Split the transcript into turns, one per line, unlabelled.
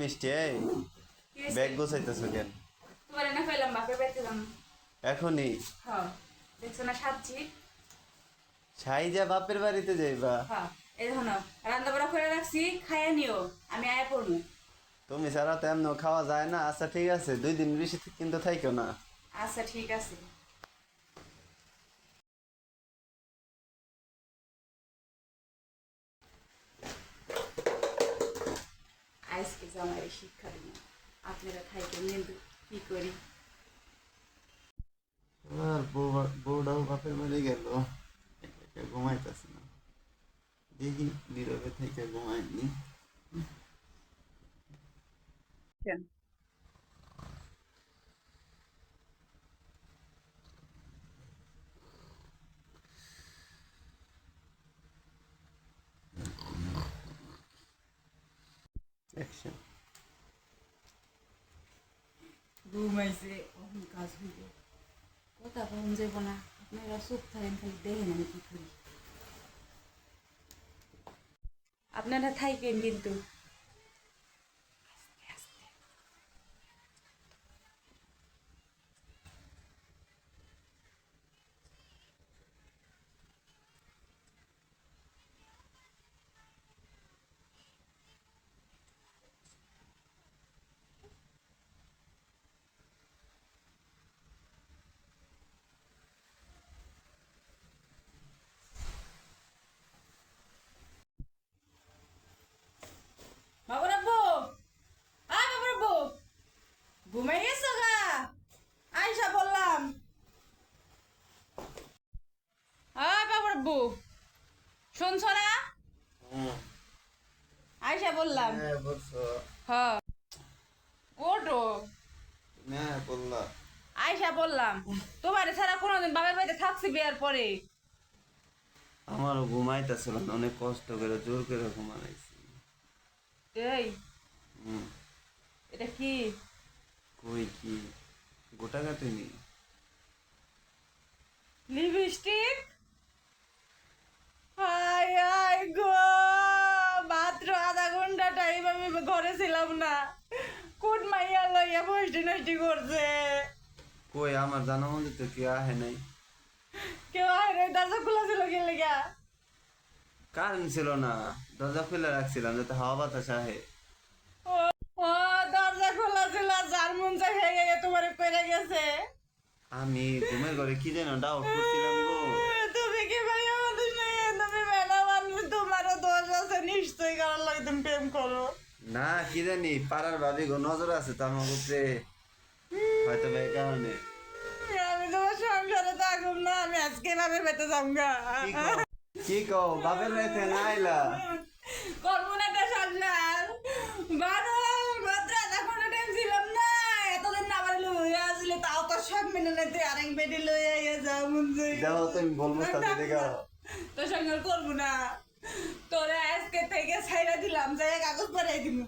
মিষ্টি এই ব্যাগ গোছাইতেছো কেন?
তোমার না কইলাম বাপের বাড়িতে যাম।
এখনই?
হ্যাঁ, দেখছো না সাজছি।
সাইজা বাপের বাড়িতে যাইবা?
হ্যাঁ, এই দেখো না রান্না বাড়া করে রাখছি, খাইয়া নিও, আমি আয়া পড়বো।
তুমি ছাড়া তো এমন খাওয়া যায় না। আচ্ছা ঠিক আছে, 2 দিন বেশি কিন্তু থাইকো না।
আচ্ছা ঠিক আছে। আজকে জামাই শিক্ষা দিন, আপনারা থাইকে কিন্তু কি করি।
আর বউটাও বাপের বাড়ি গেল, একা একা ঘুমাইতেছে না। দেখি নীরবে থেকে ঘুমাইনি। অ্যাকশন।
ঘুমাইছে, অহন কাজ হইল, কথা কম যাব না, আপনারা চুপ থাকেন, খালি দেখেন আমি কি করি। আপনারা থাইকেন কিন্তু। বাবুর আব্বু, আয় বাবুর আব্বু, ঘুমাই গেছো গা? আয়সা বললাম। আয় বাবুর আব্বু, শুনছো না? আয়সা বললাম।
হ্যাঁ বলছো।
হ্যাঁ, ওঠো।
হ্যাঁ বললাম।
আয়সা বললাম, তোমার ছাড়া কোনোদিন বাবার বাড়িতে থাকছি বিয়ার পরে?
আমারও ঘুমাইতেছিল না, অনেক কষ্ট করে জোর করে ঘুমাইছি।
এই,
হুম।
এটা কি?
কই কি গোটা কাটেনি?
লিপস্টিক? হাই হাই গো, মাত্র আধা ঘন্টা টাইম আমি ঘরে ছিলাম না, কোন মাইয়া লইয়া বসটি নষ্টি করছে।
কই আমার জানা মধ্যে তো কেউ আহে নাই।
কেউ আরে দরজা খোলা ছিল কি লেগা?
কারেন্ট ছিল না, দরজা খুলে রাখছিলাম যাতে হাওয়া বাতাস আহে।
ও, ও, দরজা খোলা ছিল, যার মন চাই হয়ে গিয়ে তোমার পেরে গেছে।
আমি ঘুমের ঘরে কি যেন ডাউট করছিলাম গো।
তুমি কি ভাইয়া মানুষ নয়, তুমি মেলা মানুষ, তোমারও দোষ আছে নিশ্চয়ই, কারণ লাগে তুমি প্রেম করো।
না কি জানি, পাড়ার ভাবি গো নজর আছে তো আমার উপরে, হয়তো বা এই কারণে।
আমি তোমার সংসারে থাকুম না, আমি আজকে বাপের বাড়িতে যাম গা।
কি কও? কি কও বাপের বাড়িতে না আইলা?
করবো না একটা সংসার, বারো মাত্র আধা ঘন্টা টাইম ছিলাম না, এতদিন না আমার লইয়া আসলে তাও তো সব মেনে নিতে আরেক বেডি লইয়া গিয়ে যাও মন চাই।
দেখো তুমি বলবো সাথে দেখা।
তোর সঙ্গে করবো না, তোরে আজকে থেকে ছাইরা দিলাম, যাই কাগজ পাঠাই দিব।